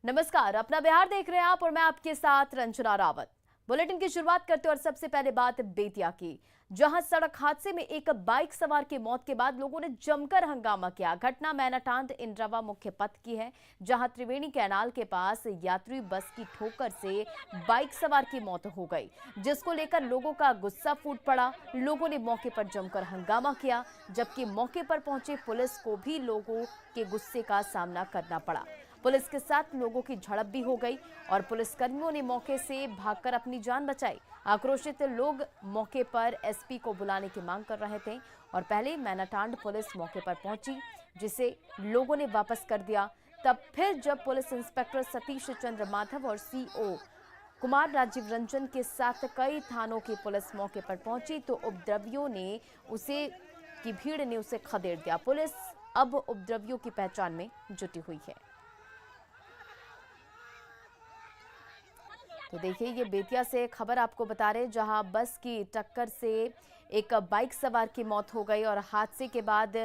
नमस्कार, अपना बिहार देख रहे हैं आप और मैं आपके साथ रंजना रावत। बुलेटिन की शुरुआत करते और सबसे पहले बात बेतिया की, जहां सड़क हादसे में एक बाइक सवार की मौत के बाद लोगों ने जमकर हंगामा किया। घटना मैनाटांड इंद्रावा मुख्य पथ की है, जहां त्रिवेणी कैनाल के पास यात्री बस की ठोकर से बाइक सवार की मौत हो गई, जिसको लेकर लोगों का गुस्सा फूट पड़ा। लोगों ने मौके पर जमकर हंगामा किया, जबकि मौके पर पहुंचे पुलिस को भी लोगों के गुस्से का सामना करना पड़ा। पुलिस के साथ लोगों की झड़प भी हो गई और पुलिसकर्मियों ने मौके से भागकर अपनी जान बचाई। आक्रोशित लोग मौके पर एसपी को बुलाने की मांग कर रहे थे और पहले मैनाटांड पुलिस मौके पर पहुंची, जिसे लोगों ने वापस कर दिया। तब फिर जब पुलिस इंस्पेक्टर सतीश चंद्र माधव और सीओ कुमार राजीव रंजन के साथ कई थानों की पुलिस मौके पर पहुंची तो उपद्रवियों ने की भीड़ ने उसे खदेड़ दिया। पुलिस अब उपद्रवियों की पहचान में जुटी हुई है। तो देखिए, ये बेतिया से खबर आपको बता रहे, जहां बस की टक्कर से एक बाइक सवार की मौत हो गई और हादसे के बाद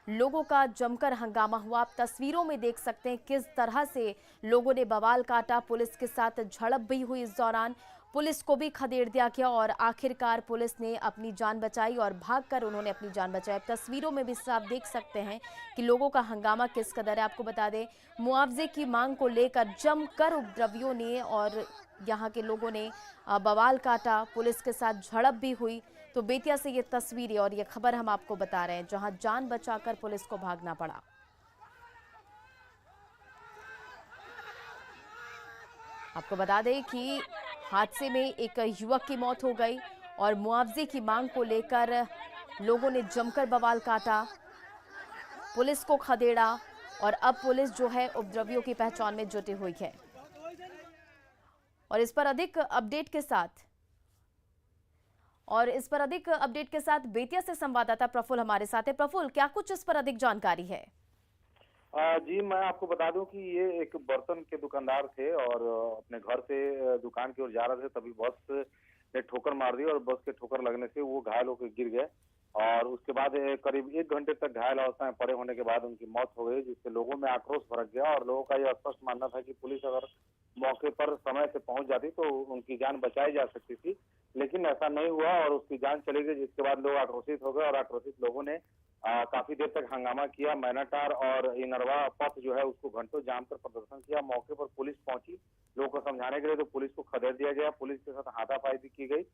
लोगों का जमकर हंगामा हुआ। आप तस्वीरों में देख सकते हैं किस तरह से लोगों ने बवाल काटा। पुलिस के साथ झड़प भी हुई, इस दौरान पुलिस को भी खदेड़ दिया गया और आखिरकार पुलिस ने अपनी जान बचाई और भागकर उन्होंने अपनी जान बचाई। तस्वीरों में भी आप देख सकते हैं कि लोगों का हंगामा किस कदर है। आपको बता दें, मुआवजे की मांग को लेकर जमकर उपद्रवियों ने और यहाँ के लोगों ने बवाल काटा, पुलिस के साथ झड़प भी हुई। तो बेतिया से ये तस्वीरें और ये खबर हम आपको बता रहे हैं, जहां जान बचाकर पुलिस को भागना पड़ा। आपको बता दें कि हादसे में एक युवक की मौत हो गई और मुआवजे की मांग को लेकर लोगों ने जमकर बवाल काटा, पुलिस को खदेड़ा और अब पुलिस जो है उपद्रवियों की पहचान में जुटी हुई है। और इस पर अधिक अपडेट के साथ बेतिया से संवाददाता प्रफुल्ल हमारे साथ है। प्रफुल्ल, क्या कुछ इस पर अधिक जानकारी है? जी, मैं आपको बता दूं कि ये एक बर्तन के दुकानदार थे और अपने घर से दुकान की ओर जा रहे थे, तभी बस ने ठोकर मार दी और बस के ठोकर लगने से वो घायल होकर गिर गए और उसके बाद करीब 1 घंटे तक घायल अवस्था में पड़े होने के बाद उनकी मौत हो गई, जिससे लोगों में आक्रोश भड़क गया और लोगों का यह स्पष्ट मानना था कि पुलिस अगर मौके पर समय से पहुंच जाती तो उनकी जान बचाई जा सकती थी, लेकिन ऐसा नहीं हुआ और उसकी जान चली गई, जिसके बाद लोग आक्रोशित हो गए और आक्रोशित लोगों ने काफी देर तक हंगामा किया। मैनाटार और इनरवा पथ जो है उसको घंटों जाम कर प्रदर्शन किया। मौके पर पुलिस पहुंची लोगों को समझाने के लिए, तो पुलिस को खदेड़ दिया गया। पुलिस के साथ हाथापाई भी की गई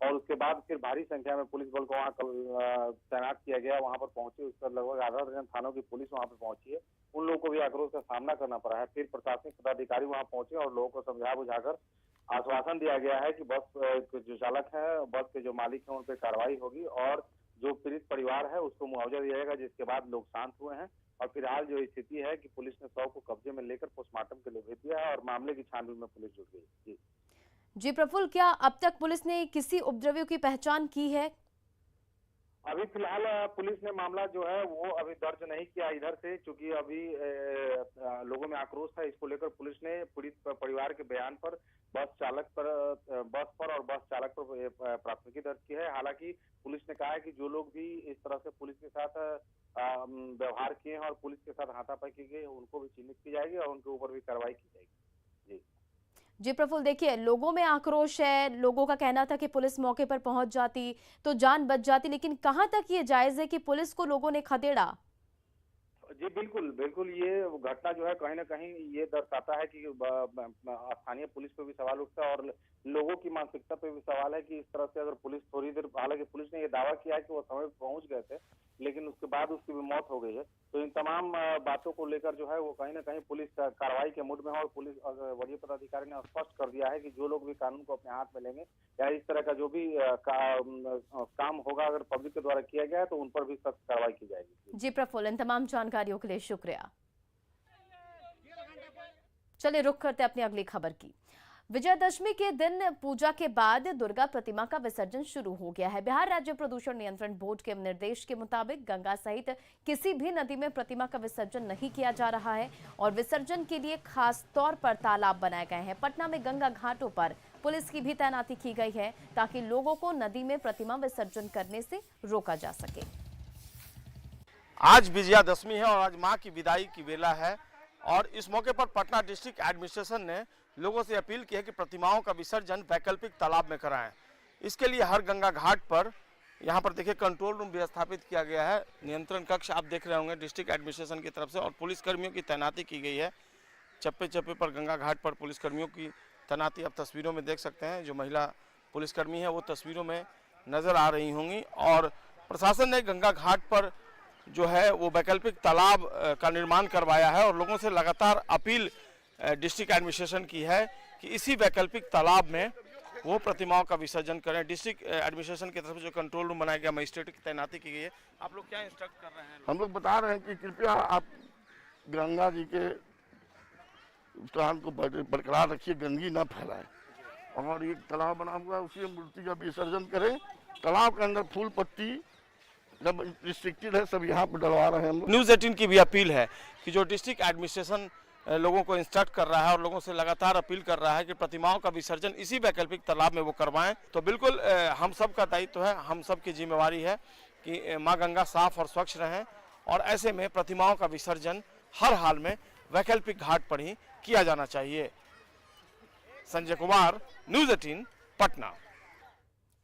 और उसके बाद फिर भारी संख्या में पुलिस बल को वहाँ तैनात किया गया। वहां पर पहुंची, उस पर लगभग आधा दर्जन थानों की पुलिस वहां पर पहुंची है। उन लोगों को भी आक्रोश का सामना करना पड़ा है। फिर प्रशासनिक पदाधिकारी वहां पहुंचे और लोगों को समझा बुझाकर आश्वासन दिया गया है कि बस जो चालक है, बस के जो मालिक है, उन पर कार्रवाई होगी और जो पीड़ित परिवार है उसको मुआवजा दिया जाएगा, जिसके बाद लोग शांत हुए हैं। और फिलहाल जो स्थिति है कि पुलिस ने शव को कब्जे में लेकर पोस्टमार्टम के लिए भेज दिया है और मामले की छानबीन में पुलिस जुट गई। जी प्रफुल्ल, क्या अब तक पुलिस ने किसी उपद्रवियों की पहचान की है? अभी फिलहाल पुलिस ने मामला जो है वो अभी दर्ज नहीं किया इधर से, क्योंकि अभी लोगों में आक्रोश था। इसको लेकर पुलिस ने पीड़ित परिवार के बयान पर बस पर और बस चालक पर प्राथमिकी दर्ज की है। हालांकि पुलिस ने कहा है कि जो लोग भी इस तरह से पुलिस के साथ व्यवहार किए हैं और पुलिस के साथ हाथापाई की गई, उनको भी चिन्हित की जाएगी और उनके ऊपर भी कार्रवाई की जाएगी। जी प्रफुल्ल, देखिए, लोगों में आक्रोश है। लोगों का कहना था कि पुलिस मौके पर पहुंच जाती तो जान बच जाती, लेकिन कहां तक ये जायज है कि पुलिस को लोगों ने खदेड़ा? जी बिल्कुल, ये घटना जो है कहीं ना कहीं ये दर्शाता है कि स्थानीय पुलिस पे भी सवाल उठता है और लोगों की मानसिकता पे भी सवाल है कि इस तरह से अगर पुलिस थोड़ी देर, हालांकि पुलिस ने ये दावा किया है कि वो समय पर पहुंच गए थे, लेकिन उसके बाद उसकी भी मौत हो गई है। तो इन तमाम बातों को लेकर जो है वो कहीं ना कहीं पुलिस कार्रवाई के मूड में है और पुलिस वरीय पदाधिकारी ने स्पष्ट कर दिया है कि जो लोग भी कानून को अपने हाथ में लेंगे या इस तरह का जो भी काम होगा अगर पब्लिक के द्वारा किया गया है तो उन पर भी सख्त कार्रवाई की जाएगी। जी प्रफुल्ल, इन तमाम जानकारियों के लिए शुक्रिया। चलिए रुख करते अपनी अगली खबर की। विजयदशमी के दिन पूजा के बाद दुर्गा प्रतिमा का विसर्जन शुरू हो गया है। बिहार राज्य प्रदूषण नियंत्रण बोर्ड के निर्देश के मुताबिक गंगा सहित किसी भी नदी में प्रतिमा का विसर्जन नहीं किया जा रहा है और विसर्जन के लिए खास तौर पर तालाब बनाए गए हैं। पटना में गंगा घाटों पर पुलिस की भी तैनाती की गई है ताकि लोगों को नदी में प्रतिमा विसर्जन करने से रोका जा सके। आज विजयादशमी है और आज मां की विदाई की बेला है और इस मौके पर पटना डिस्ट्रिक्ट एडमिनिस्ट्रेशन ने लोगों से अपील की है कि प्रतिमाओं का विसर्जन वैकल्पिक तालाब में कराएं। इसके लिए हर गंगा घाट पर यहाँ पर देखिए कंट्रोल रूम भी स्थापित किया गया है। नियंत्रण कक्ष आप देख रहे होंगे डिस्ट्रिक्ट एडमिनिस्ट्रेशन की तरफ से, और पुलिसकर्मियों की तैनाती की गई है। चप्पे चप्पे पर गंगा घाट पर पुलिसकर्मियों की तैनाती आप तस्वीरों में देख सकते हैं। जो महिला पुलिसकर्मी है वो तस्वीरों में नज़र आ रही होंगी। और प्रशासन ने गंगा घाट पर जो है वो वैकल्पिक तालाब का निर्माण करवाया है और लोगों से लगातार अपील डिस्ट्रिक्ट एडमिनिस्ट्रेशन की है कि इसी वैकल्पिक तालाब में वो प्रतिमाओं का विसर्जन करें। डिस्ट्रिक्ट एडमिनिस्ट्रेशन की तरफ से जो कंट्रोल रूम बनाया गया, मजिस्ट्रेट की तैनाती की गई है। आप लोग क्या इंस्ट्रक्ट कर रहे हैं? हम लोग बता रहे हैं कि कृपया आप गंगा जी के स्थान को बरकरार रखिए, गंदगी न फैलाएं, और एक तालाब बना हुआ है उसी में मूर्ति का विसर्जन करें। तालाब के अंदर फूल पत्ती जब रिस्ट्रिक्टेड है सब यहाँ पर डलवा रहे हैं हम लोग। न्यूज़ 18 की भी अपील है कि जो डिस्ट्रिक्ट एडमिनिस्ट्रेशन लोगों को इंस्ट्रक्ट कर रहा है और लोगों से लगातार अपील कर रहा है कि प्रतिमाओं का विसर्जन इसी वैकल्पिक तालाब में वो करवाएं, तो बिल्कुल हम सब का दायित्व है, हम सब की जिम्मेवारी है कि माँ गंगा साफ और स्वच्छ रहें। और ऐसे में प्रतिमाओं का विसर्जन हर हाल में वैकल्पिक घाट पर ही किया जाना चाहिए। संजय कुमार, न्यूज़ 18 पटना।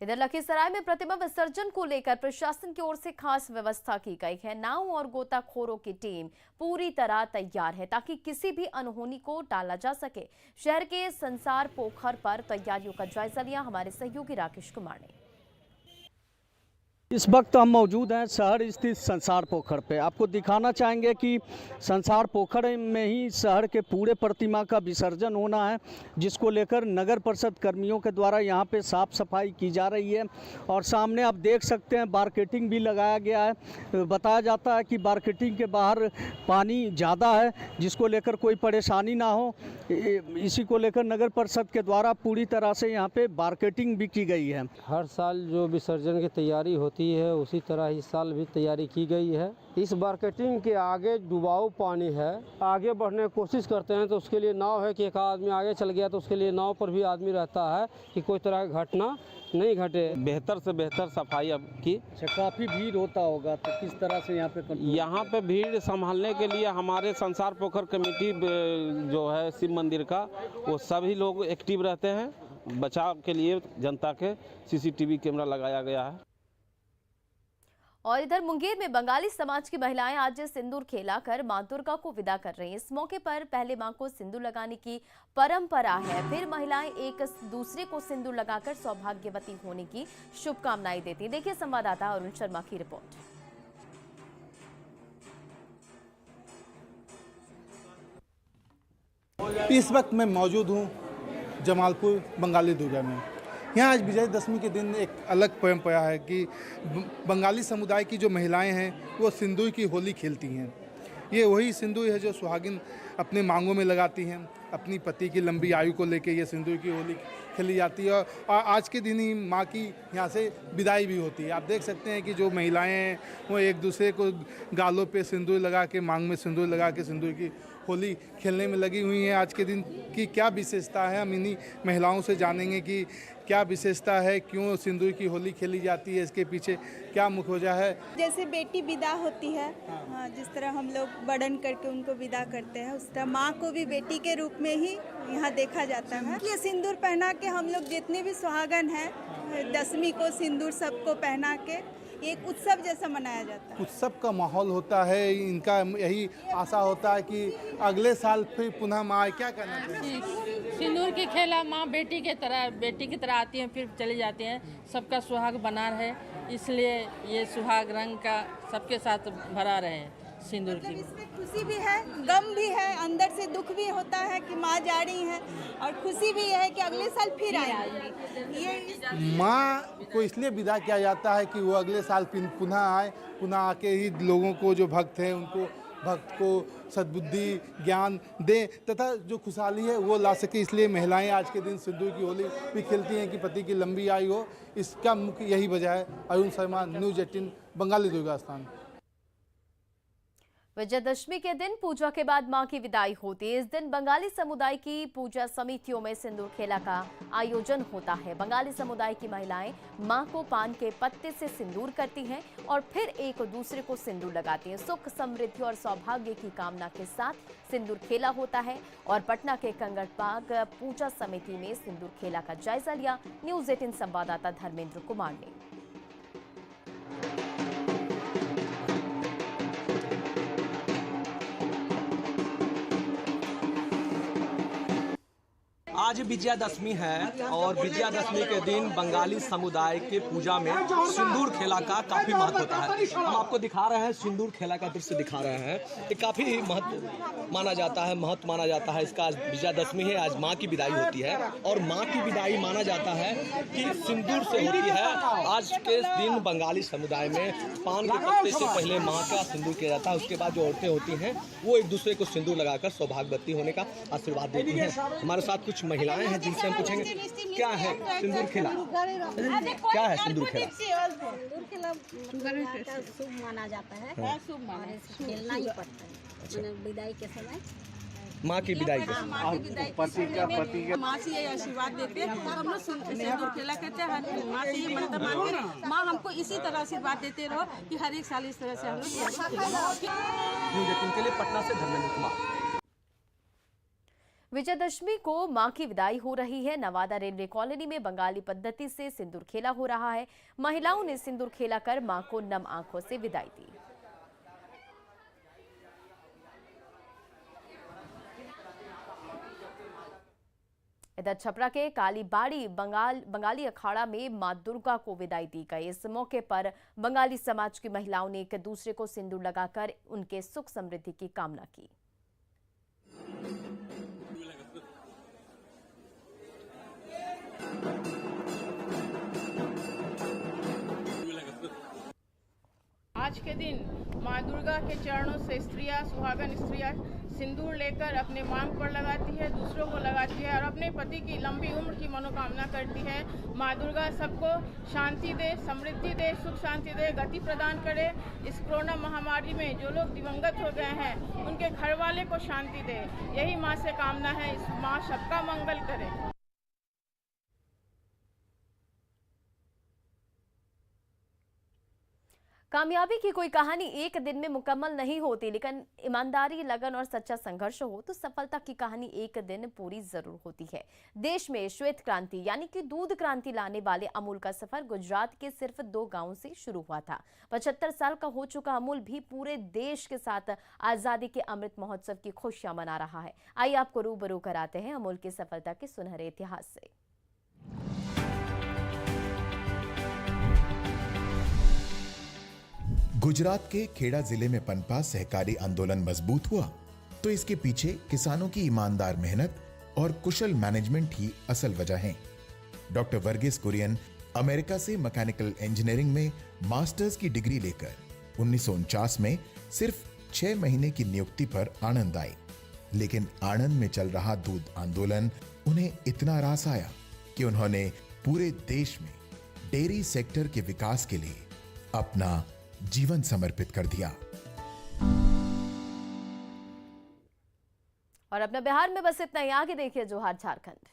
इधर लखीसराय में प्रतिमा विसर्जन को लेकर प्रशासन की ओर से खास व्यवस्था की गई है। नाव और गोताखोरों की टीम पूरी तरह तैयार है ताकि किसी भी अनहोनी को टाला जा सके। शहर के संसार पोखर पर तैयारियों का जायजा लिया हमारे सहयोगी राकेश कुमार ने। इस वक्त हम मौजूद हैं शहर स्थित संसार पोखर पे। आपको दिखाना चाहेंगे कि संसार पोखर में ही शहर के पूरे प्रतिमा का विसर्जन होना है, जिसको लेकर नगर परिषद कर्मियों के द्वारा यहाँ पे साफ सफाई की जा रही है। और सामने आप देख सकते हैं बारकेटिंग भी लगाया गया है। बताया जाता है कि बारकेटिंग के बाहर पानी ज़्यादा है, जिसको लेकर कोई परेशानी ना हो, इसी को लेकर नगर परिषद के द्वारा पूरी तरह से यहाँ पे बारकेटिंग भी की गई है। हर साल जो विसर्जन की तैयारी होती है उसी तरह इस साल भी तैयारी की गई है। इस मार्केटिंग के आगे डुबाऊ पानी है, आगे बढ़ने की कोशिश करते हैं तो उसके लिए नाव है कि एक आदमी आगे चल गया तो उसके लिए नाव पर भी आदमी रहता है कि कोई तरह की घटना नहीं घटे। बेहतर से बेहतर सफाई अब की। काफ़ी भीड़ होता होगा, तो किस तरह से यहाँ पे भीड़ संभालने के लिए हमारे संसार पोखर कमेटी जो है शिव मंदिर का, वो सभी लोग एक्टिव रहते हैं। बचाव के लिए जनता के CCTV कैमरा लगाया गया है। और इधर मुंगेर में बंगाली समाज की महिलाएं आज सिंदूर खेलाकर मां दुर्गा को विदा कर रही हैं। इस मौके पर पहले मां को सिंदूर लगाने की परंपरा है, फिर महिलाएं एक दूसरे को सिंदूर लगाकर सौभाग्यवती होने की शुभकामनाएं देती हैं। देखिए संवाददाता अरुण शर्मा की रिपोर्ट। इस वक्त मैं मौजूद हूँ जमालपुर बंगाली दुर्गा में। यहाँ आज विजयदशमी के दिन एक अलग परंपरा है कि बंगाली समुदाय की जो महिलाएं हैं वो सिंदूर की होली खेलती हैं। ये वही सिंदूर है जो सुहागिन अपने मांगों में लगाती हैं। अपनी पति की लंबी आयु को लेकर ये सिंदूर की होली खेली जाती है। और आज के दिन ही माँ की यहाँ से विदाई भी होती है। आप देख सकते हैं कि जो महिलाएं हैं वो एक दूसरे को गालों पे सिंदूर लगा के, मांग में सिंदूर लगा के सिंदूर की होली खेलने में लगी हुई हैं। आज के दिन की क्या विशेषता है, हम इन्हीं महिलाओं से जानेंगे कि क्या विशेषता है, क्यों सिंदूर की होली खेली जाती है, इसके पीछे क्या मुख्य वजह है। जैसे बेटी विदा होती है, हाँ, जिस तरह हम लोग बड़न करके उनको विदा करते हैं, उस तरह माँ को भी बेटी के रूप में ही यहाँ देखा जाता है। ये सिंदूर पहना के हम लोग जितने भी सुहागन हैं, दशमी को सिंदूर सबको पहना के एक उत्सव जैसा मनाया जाता है। उत्सव का माहौल होता है। इनका यही आशा होता है कि अगले साल फिर पुनः माँ आए। क्या करना चाहिए? सिंदूर की खेला माँ बेटी की तरह आती हैं, फिर चली जाती हैं। सबका सुहाग बना रहे, इसलिए ये सुहाग रंग का सबके साथ भरा रहे सिंदूर की। इसमें खुशी भी है, गम भी है, अंदर से दुख भी होता है कि माँ जा रही हैं, और खुशी भी है कि अगले साल फिर आएंगी। ये माँ को इसलिए विदा किया जाता है कि वो अगले साल पुनः आए, पुनः आके ही लोगों को, जो भक्त हैं उनको, भक्त को सद्बुद्धि ज्ञान दे तथा जो खुशहाली है वो ला सके। इसलिए महिलाएं आज के दिन सिंदूर की होली भी खेलती हैं कि पति की लंबी आयु हो। इसका मुख्य यही वजह है। अरुण शर्मा, न्यूज़ 18 बंगाली दुर्गा स्थान। विजयदशमी के दिन पूजा के बाद मां की विदाई होती है। इस दिन बंगाली समुदाय की पूजा समितियों में सिंदूर खेला का आयोजन होता है। बंगाली समुदाय की महिलाएं मां को पान के पत्ते से सिंदूर करती हैं और फिर एक दूसरे को सिंदूर लगाती हैं। सुख, समृद्धि और सौभाग्य की कामना के साथ सिंदूर खेला होता है। और पटना के कंगड़बाग पूजा समिति में सिंदूर खेला का जायजा लिया न्यूज़ 18 संवाददाता धर्मेंद्र कुमार ने। आज विजयादशमी है और विजयादशमी के दिन बंगाली समुदाय के पूजा में सिंदूर खेला का काफी महत्व होता है। हम आपको दिखा रहे हैं, सिंदूर खेला का दृश्य दिखा रहे हैं। ये काफी महत्व माना जाता है। इसका आज विजयादशमी है, आज माँ की विदाई होती है और माँ की विदाई माना जाता है कि सिंदूर से होती है। आज के दिन बंगाली समुदाय में पान के पत्ते से पहले माँ का सिंदूर किया जाता है। उसके बाद जो औरतें होती हैं वो एक दूसरे को सिंदूर लगाकर सौभाग्यवती होने का आशीर्वाद देती हैं। हमारे साथ कुछ महिलाएं हैं जिनसे हम पूछेंगे क्या है सिंदूर खेला, क्या है सिंदूर खेला? शुभ माना जाता है, शुभ माना, खेलना ही पड़ता है विदाई के समय। माँ की विदाई के माँ से ये आशीर्वाद देते हैं, हम लोग सिंदूर खेला करते हैं। माँ से ये मनता मांगते हैं, माँ हमको इसी तरह आशीर्वाद देते रहो कि हर एक साल इस तरह से हम लोग। के लिए पटना से धर्मेंद्र कुमार। विजयदशमी को मां की विदाई हो रही है। नवादा रेलवे कॉलोनी में बंगाली पद्धति से सिंदूर खेला हो रहा है। महिलाओं ने सिंदूर खेला कर मां को नम आंखों से विदाई दी। इधर छपरा के कालीबाड़ी बंगाली अखाड़ा में मां दुर्गा को विदाई दी गई। इस मौके पर बंगाली समाज की महिलाओं ने एक दूसरे को सिंदूर लगाकर उनके सुख समृद्धि की कामना की। आज के दिन माँ दुर्गा के चरणों से स्त्रियां, सुहागन स्त्रियां सिंदूर लेकर अपने मांग पर लगाती है, दूसरों को लगाती है और अपने पति की लंबी उम्र की मनोकामना करती है। माँ दुर्गा सबको शांति दे, समृद्धि दे, सुख शांति दे, गति प्रदान करे। इस कोरोना महामारी में जो लोग दिवंगत हो गए हैं उनके घर वाले को शांति दे, यही माँ से कामना है। इस माँ सबका मंगल करे। कामयाबी की कोई कहानी एक दिन में मुकम्मल नहीं होती, लेकिन ईमानदारी, लगन और सच्चा संघर्ष हो तो सफलता की कहानी एक दिन पूरी जरूर होती है। देश में श्वेत क्रांति यानी कि दूध क्रांति लाने वाले अमूल का सफर गुजरात के सिर्फ 2 गांवों से शुरू हुआ था। 75 साल का हो चुका अमूल भी पूरे देश के साथ आजादी के अमृत महोत्सव की खुशियां मना रहा है। आइए आपको रूबरू कराते हैं अमूल की सफलता के सुनहरे इतिहास से। गुजरात के खेड़ा जिले में पनपा सहकारी आंदोलन मजबूत हुआ तो इसके पीछे किसानों की ईमानदार मेहनत और कुशल मैनेजमेंट ही असल वजह है। डॉक्टर वर्गीस कुरियन अमेरिका से मैकेनिकल इंजीनियरिंग में मास्टर्स की डिग्री लेकर 1949 में सिर्फ 6 महीने की नियुक्ति पर आणंद आए, लेकिन आणंद में चल रहा दूध आंदोलन उन्हें इतना रास आया कि उन्होंने पूरे देश में डेयरी सेक्टर के विकास के लिए अपना जीवन समर्पित कर दिया। और अपने बिहार में बस इतना ही। आगे देखिए जोहार झारखंड।